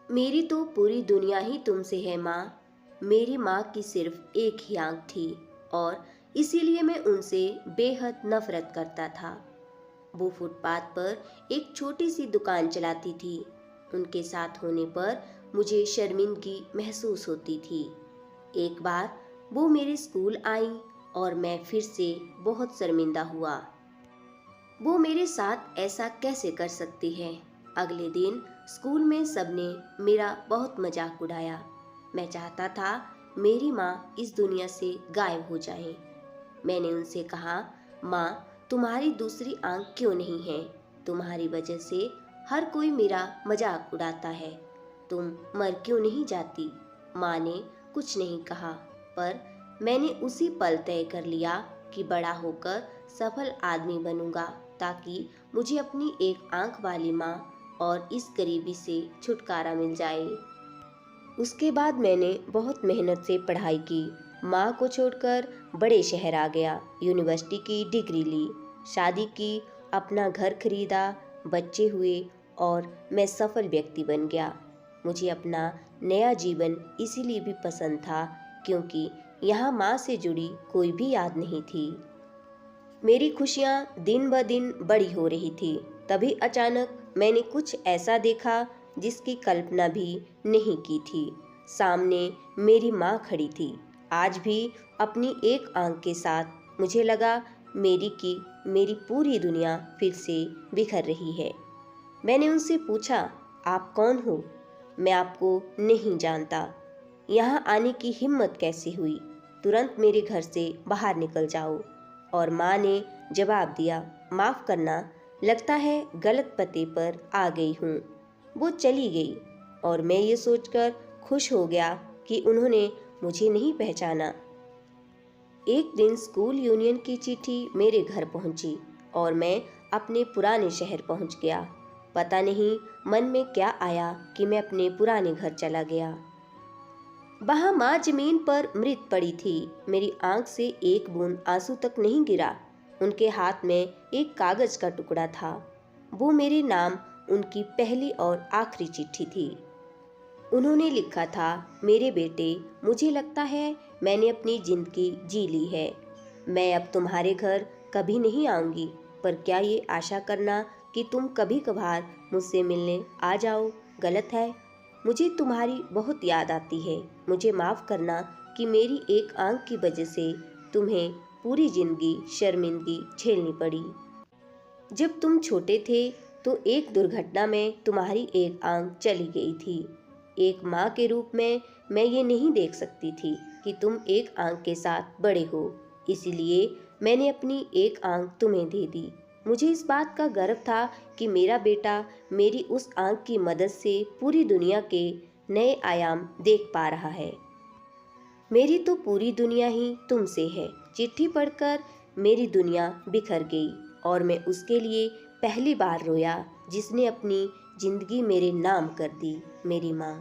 मेरी तो पूरी दुनिया ही तुमसे है माँ। मेरी माँ की सिर्फ एक ही आंख थी और इसीलिए मैं उनसे बेहद नफरत करता था। वो फुटपाथ पर एक छोटी सी दुकान चलाती थी। उनके साथ होने पर मुझे शर्मिंदगी महसूस होती थी। एक बार वो मेरे स्कूल आई और मैं फिर से बहुत शर्मिंदा हुआ। वो मेरे साथ ऐसा कैसे कर सकती है। अगले दिन स्कूल में सबने मेरा बहुत मजाक उड़ाया। मैं चाहता था मेरी माँ इस दुनिया से गायब हो जाए। मैंने उनसे कहा, माँ, तुम्हारी दूसरी आंख क्यों नहीं है? तुम्हारी वजह से हर कोई मेरा मजाक उड़ाता है। तुम मर क्यों नहीं जाती? माँ ने कुछ नहीं कहा, पर मैंने उसी पल तय कर लिया कि बड़ा होकर सफल आदमी बनूंगा, ताकि मुझे अपनी एक आंख वाली माँ और इस गरीबी से छुटकारा मिल जाए। उसके बाद मैंने बहुत मेहनत से पढ़ाई की, माँ को छोड़कर बड़े शहर आ गया, यूनिवर्सिटी की डिग्री ली, शादी की, अपना घर खरीदा, बच्चे हुए और मैं सफल व्यक्ति बन गया। मुझे अपना नया जीवन इसीलिए भी पसंद था क्योंकि यहाँ माँ से जुड़ी कोई भी याद नहीं थी। मेरी खुशियाँ दिन ब दिन बड़ी हो रही थी। तभी अचानक मैंने कुछ ऐसा देखा जिसकी कल्पना भी नहीं की थी। सामने मेरी माँ खड़ी थी, आज भी अपनी एक आंख के साथ। मुझे लगा मेरी पूरी दुनिया फिर से बिखर रही है। मैंने उनसे पूछा, आप कौन हो? मैं आपको नहीं जानता। यहाँ आने की हिम्मत कैसे हुई? तुरंत मेरे घर से बाहर निकल जाओ। और माँ ने जवाब दिया, माफ़ करना, लगता है गलत पते पर आ गई हूँ। वो चली गई और मैं ये सोचकर खुश हो गया कि उन्होंने मुझे नहीं पहचाना। एक दिन स्कूल यूनियन की चिट्ठी मेरे घर पहुंची और मैं अपने पुराने शहर पहुंच गया। पता नहीं मन में क्या आया कि मैं अपने पुराने घर चला गया। वहां माँ जमीन पर मृत पड़ी थी। मेरी आंख से एक बूंद आंसू तक नहीं गिरा। उनके हाथ में एक कागज का टुकड़ा था। वो मेरे नाम उनकी पहली और आखिरी चिट्ठी थी। उन्होंने लिखा था, मेरे बेटे, मुझे लगता है मैंने अपनी जिंदगी जी ली है। मैं अब तुम्हारे घर कभी नहीं आऊंगी, पर क्या ये आशा करना कि तुम कभी कभार मुझसे मिलने आ जाओ गलत है? मुझे तुम्हारी बहुत याद आती है। मुझे माफ़ करना कि मेरी एक आंख की वजह से तुम्हें पूरी जिंदगी शर्मिंदगी झेलनी पड़ी। जब तुम छोटे थे तो एक दुर्घटना में तुम्हारी एक आंख चली गई थी। एक माँ के रूप में मैं ये नहीं देख सकती थी कि तुम एक आंख के साथ बड़े हो, इसलिए मैंने अपनी एक आंख तुम्हें दे दी। मुझे इस बात का गर्व था कि मेरा बेटा मेरी उस आंख की मदद से पूरी दुनिया के नए आयाम देख पा रहा है। मेरी तो पूरी दुनिया ही तुमसे है। चिट्ठी पढ़कर मेरी दुनिया बिखर गई और मैं उसके लिए पहली बार रोया जिसने अपनी जिंदगी मेरे नाम कर दी, मेरी माँ।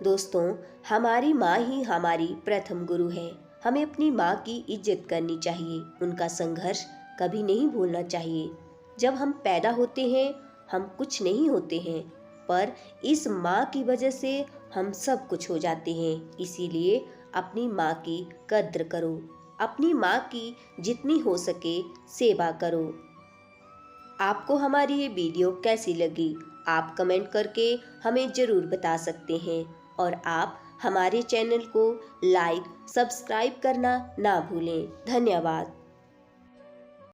दोस्तों, हमारी माँ ही हमारी प्रथम गुरु है। हमें अपनी माँ की इज्जत करनी चाहिए, उनका संघर्ष कभी नहीं भूलना चाहिए। जब हम पैदा होते हैं हम कुछ नहीं होते हैं, पर इस माँ की वजह से हम सब कुछ हो जाते हैं। इसीलिए अपनी माँ की कद्र करो, अपनी माँ की जितनी हो सके सेवा करो। आपको हमारी ये वीडियो कैसी लगी? आप कमेंट करके हमें ज़रूर बता सकते हैं और आप हमारे चैनल को लाइक, सब्सक्राइब करना ना भूलें। धन्यवाद।